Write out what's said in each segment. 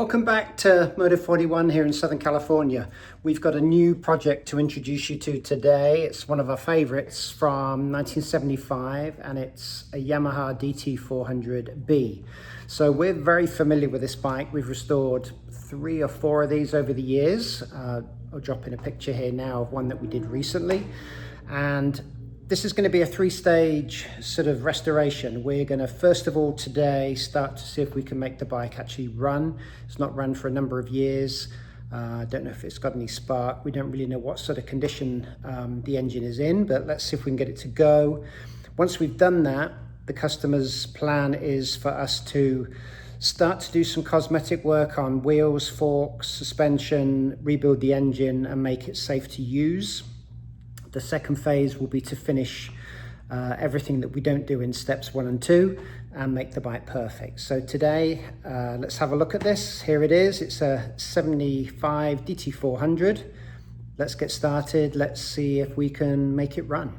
Welcome back to Moto 41 here in Southern California. We've got a new project to introduce you to today. It's one of our favorites from 1975 and it's a Yamaha DT400B. So we're very familiar with this bike. We've restored 3 or 4 of these over the years. I'll drop in a picture here now of one that we did recently. And this is going to be a 3-stage sort of restoration. We're going to first of all today start to see if we can make the bike actually run. It's not run for a number of years. I don't know if it's got any spark. We don't really know what sort of condition the engine is in, but let's see if we can get it to go. Once we've done that, the customer's plan is for us to start to do some cosmetic work on wheels, forks, suspension, rebuild the engine and make it safe to use. The second phase will be to finish everything that we don't do in steps 1 and 2 and make the bike perfect. So today, let's have a look at this. Here it is. It's a 75 DT400. Let's get started. Let's see if we can make it run.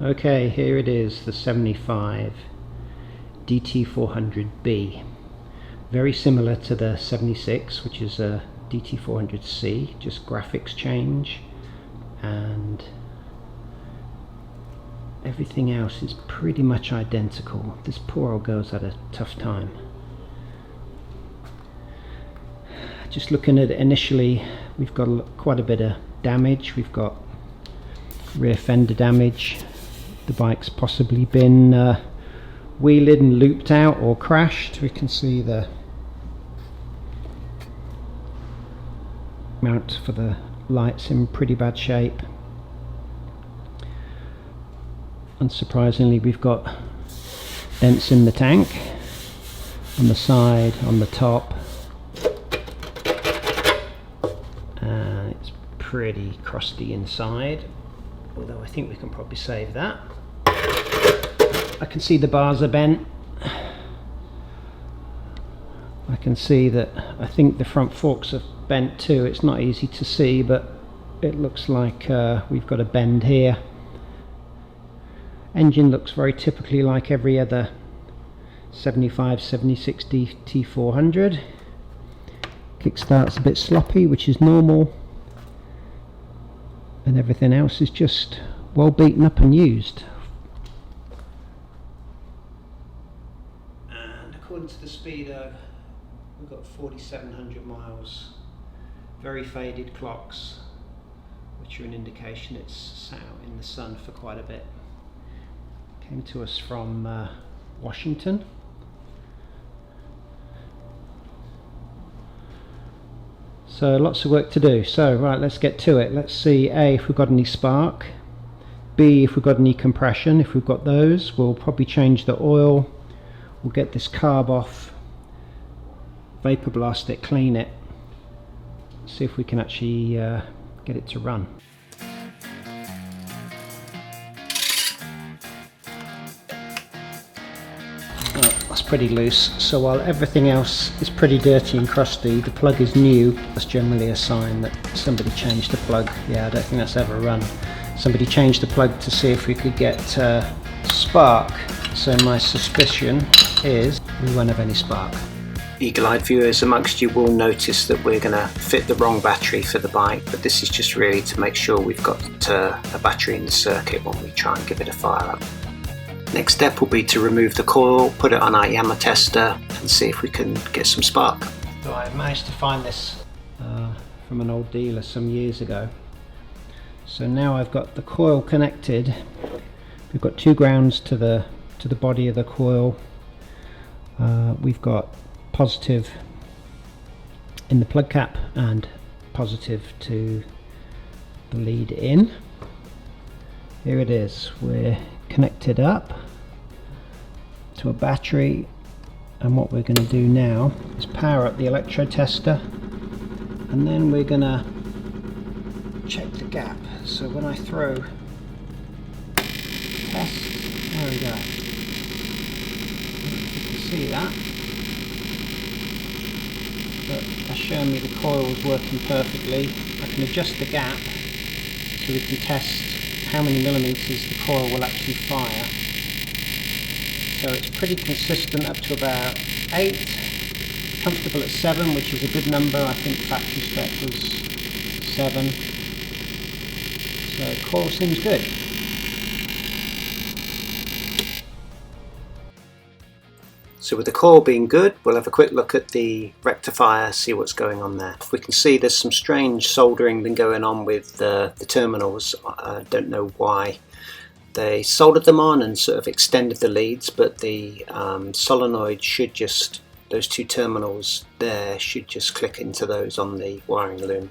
Okay, here it is, the 75 DT400B. Very similar to the 76, which is a DT400C, just graphics change. And everything else is pretty much identical. This poor old girl's had a tough time. Just looking at it initially, we've got quite a bit of damage. We've got rear fender damage. The bike's possibly been wheeled and looped out or crashed. We can see the mount for the lights in pretty bad shape. Unsurprisingly, we've got dents in the tank, on the side, on the top, and it's pretty crusty inside, although I think we can probably save that. I can see the bars are bent. I can see that I think the front forks are bent too. It's not easy to see, but it looks like we've got a bend here. Engine looks very typically like every other 75, 76 DT400. Kickstart's a bit sloppy, which is normal, and everything else is just well beaten up and used. And according to the speedo, we've got 4,700 miles. Very faded clocks, which are an indication it's sat out in the sun for quite a bit. Came to us from Washington. So lots of work to do. So right, let's get to it. Let's see A, if we've got any spark, B, if we've got any compression. If we've got those, we'll probably change the oil. We'll get this carb off, vapor blast it, clean it, see if we can actually get it to run. Oh, that's pretty loose. So while everything else is pretty dirty and crusty, the plug is new. That's generally a sign that somebody changed the plug. Yeah, I don't think that's ever run. Somebody changed the plug to see if we could get spark. So my suspicion is we won't have any spark. Eagle-eyed viewers amongst you will notice that we're going to fit the wrong battery for the bike, but this is just really to make sure we've got a battery in the circuit when we try and give it a fire up. Next step will be to remove the coil, put it on our Yamaha tester and see if we can get some spark. So I managed to find this from an old dealer some years ago. So now I've got the coil connected. We've got 2 grounds to the body of the coil. We've got positive in the plug cap and positive to the lead in. Here it is. We're connected up to a battery, and what we're going to do now is power up the Electro Tester, and then we're going to check the gap. So when I throw test, there we go. You can see that. But that's showing me the coil is working perfectly. I can adjust the gap so we can test how many millimeters the coil will actually fire. So it's pretty consistent up to about 8, comfortable at 7, which is a good number. I think factory spec was 7. So coil seems good. So with the coil being good, we'll have a quick look at the rectifier, see what's going on there. We can see there's some strange soldering been going on with the terminals. I don't know why. They soldered them on and sort of extended the leads, but the solenoid should just, those two terminals there should just click into those on the wiring loom.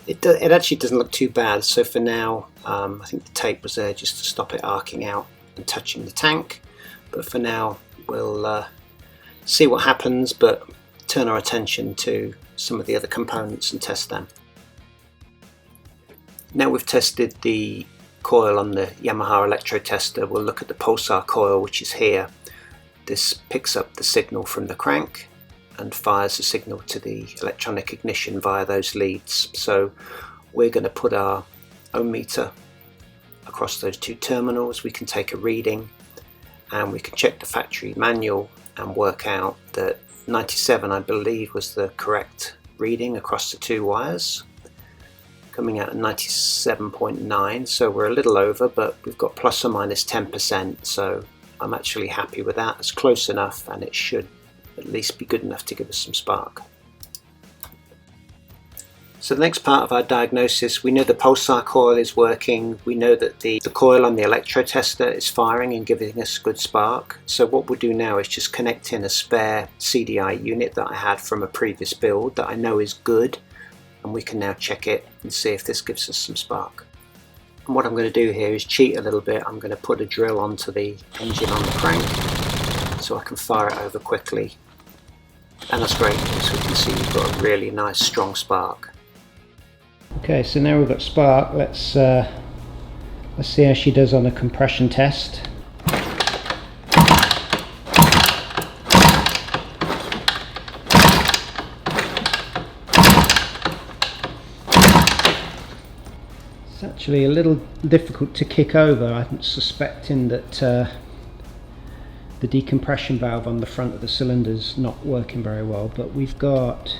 It actually doesn't look too bad, so for now I think the tape was there just to stop it arcing out and touching the tank, but for now we'll see what happens, but turn our attention to some of the other components and test them. Now we've tested the coil on the Yamaha Electro Tester, we'll look at the pulsar coil, which is here. This picks up the signal from the crank and fires the signal to the electronic ignition via those leads. So we're going to put our ohm meter across those two terminals. We can take a reading and we can check the factory manual and work out that 97, I believe, was the correct reading across the two wires, coming out at 97.9, so we're a little over, but we've got plus or minus 10%, so I'm actually happy with that. It's close enough and it should at least be good enough to give us some spark. So the next part of our diagnosis, we know the pulsar coil is working, we know that the coil on the Electro Tester is firing and giving us a good spark. So what we'll do now is just connect in a spare CDI unit that I had from a previous build that I know is good, and we can now check it and see if this gives us some spark. And what I'm going to do here is cheat a little bit. I'm going to put a drill onto the engine on the crank so I can fire it over quickly, and that's great news. We can see we've got a really nice strong spark. Okay, so now we've got spark. Let's see how she does on a compression test. It's actually a little difficult to kick over. I'm suspecting that the decompression valve on the front of the cylinder is not working very well, but we've got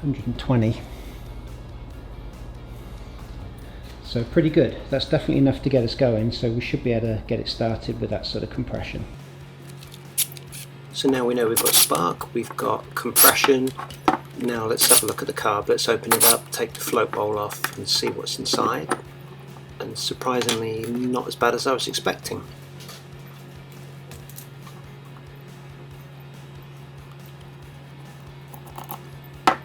120. So pretty good. That's definitely enough to get us going, so we should be able to get it started with that sort of compression. So now we know we've got spark, we've got compression. Now let's have a look at the carb. Let's open it up, take the float bowl off and see what's inside. And surprisingly not as bad as I was expecting.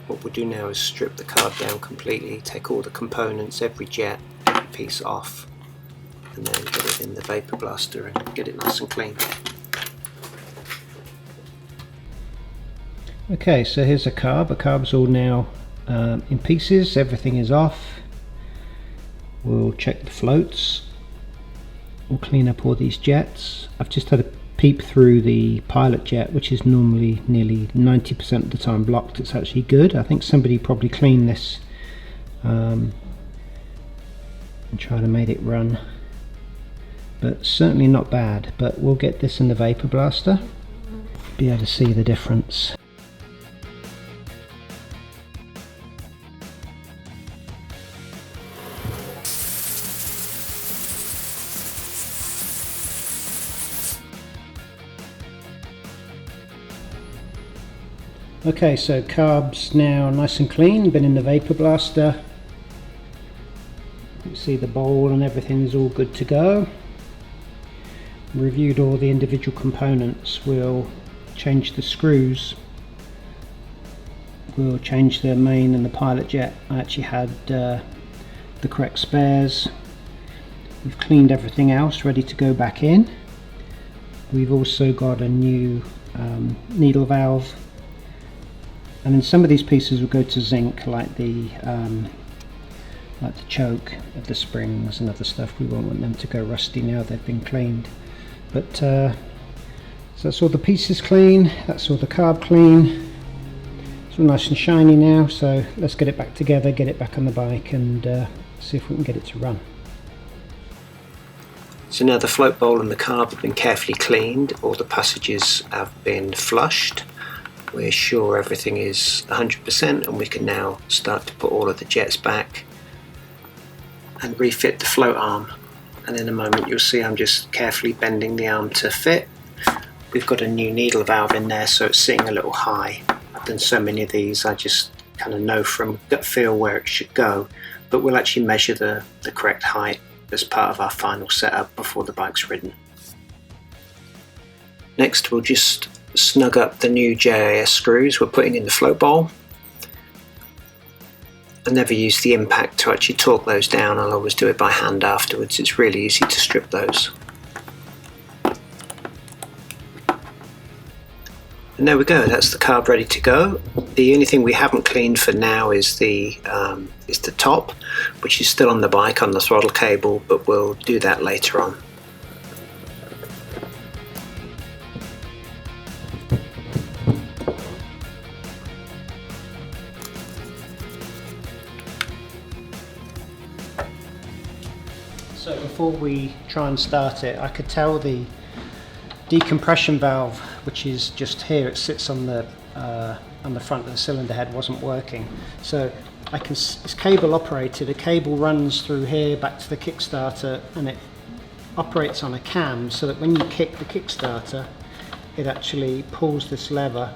What we'll do now is strip the carb down completely, take all the components, every jet, every piece off, and then get it in the vapor blaster and get it nice and clean. Okay, so here's a carb. The carb's all now in pieces, everything is off. We'll check the floats, we'll clean up all these jets. I've just had a peep through the pilot jet, which is normally nearly 90% of the time blocked. It's actually good. I think somebody probably cleaned this and tried to make it run, but certainly not bad. But we'll get this in the vapor blaster, be able to see the difference. Okay, so carb's now nice and clean, been in the vapor blaster. You see the bowl and everything is all good to go. Reviewed all the individual components. We'll change the screws. We'll change the main and the pilot jet. I actually had the correct spares. We've cleaned everything else, ready to go back in. We've also got a new needle valve. And then some of these pieces will go to zinc, like the choke of the springs and other stuff. We won't want them to go rusty now they've been cleaned. But so that's all the pieces clean, that's all the carb clean. It's all nice and shiny now, so let's get it back together, get it back on the bike and see if we can get it to run. So now the float bowl and the carb have been carefully cleaned, all the passages have been flushed. we're sure everything is 100%, and we can now start to put all of the jets back and refit the float arm. And in a moment you'll see I'm just carefully bending the arm to fit. We've got a new needle valve in there, so it's sitting a little high. I've done so many of these, I just kind of know from gut feel where it should go, but we'll actually measure the correct height as part of our final setup before the bike's ridden. Next we'll just snug up the new JIS screws we're putting in the float bowl. I never use the impact to actually torque those down, I'll always do it by hand afterwards, it's really easy to strip those. And there we go, that's the carb ready to go. The only thing we haven't cleaned for now is the top, which is still on the bike on the throttle cable, but we'll do that later on. So before we try and start it, I could tell the decompression valve, which is just here, it sits on the front of the cylinder head, wasn't working. So it's cable operated. A cable runs through here back to the Kickstarter, and it operates on a cam, so that when you kick the Kickstarter, it actually pulls this lever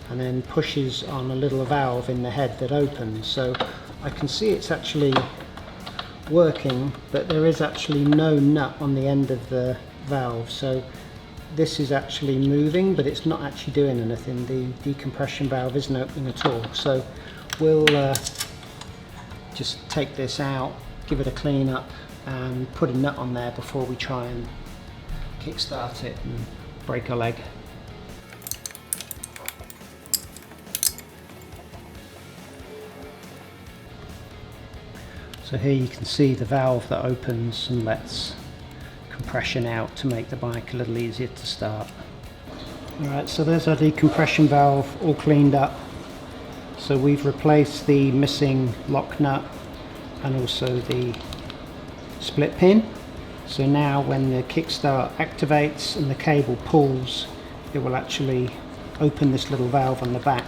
and then pushes on a little valve in the head that opens. So I can see it's actually working, but there is actually no nut on the end of the valve, so this is actually moving, but it's not actually doing anything. The decompression valve isn't opening at all. So we'll just take this out, give it a clean up, and put a nut on there before we try and kickstart it and break a leg. So here you can see the valve that opens and lets compression out to make the bike a little easier to start. Alright, so there's our decompression valve all cleaned up. So we've replaced the missing lock nut and also the split pin. So now when the kickstart activates and the cable pulls, it will actually open this little valve on the back.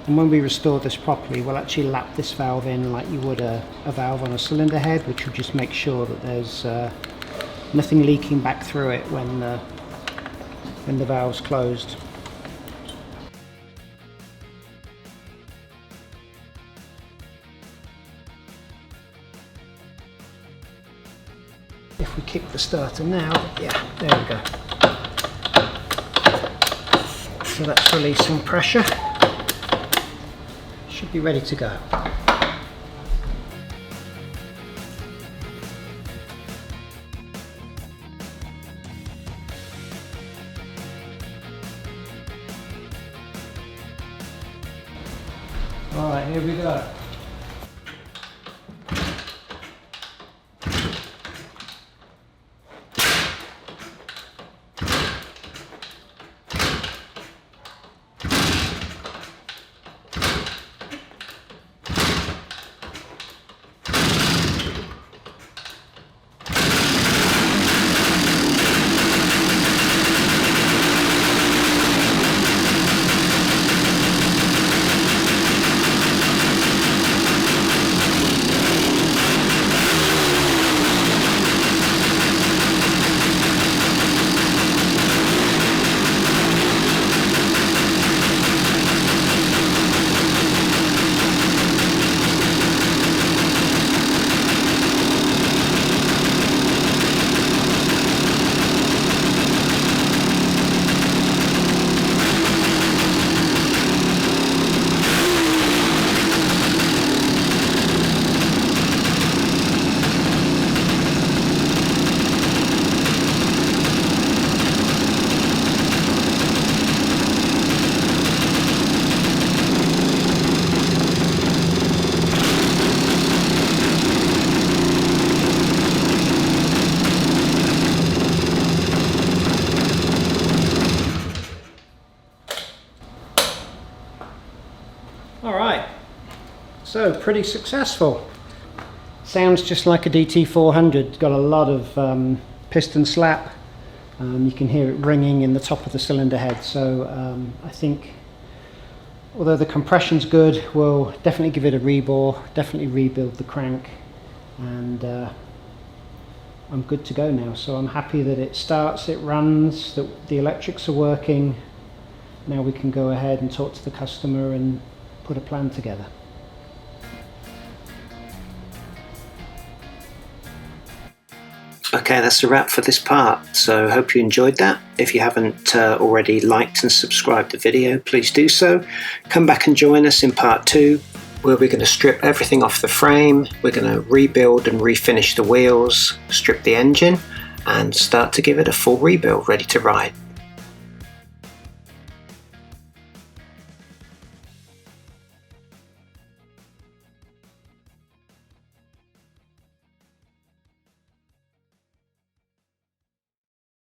And when we restore this properly, we'll actually lap this valve in like you would a valve on a cylinder head, which will just make sure that there's nothing leaking back through it when the valve's closed. If we kick the starter now, yeah, there we go. So that's releasing pressure. Should be ready to go. Alright, here we go. Alright, so pretty successful. Sounds just like a DT400, got a lot of piston slap. You can hear it ringing in the top of the cylinder head, so I think although the compression's good, we'll definitely give it a rebore, definitely rebuild the crank, and I'm good to go now. So I'm happy that it starts, it runs, that the electrics are working. Now we can go ahead and talk to the customer and put a plan together. Okay, that's a wrap for this part, so hope you enjoyed that. If you haven't already liked and subscribed the video, please do so. Come back and join us in part 2, where we're going to strip everything off the frame, we're going to rebuild and refinish the wheels, strip the engine, and start to give it a full rebuild ready to ride.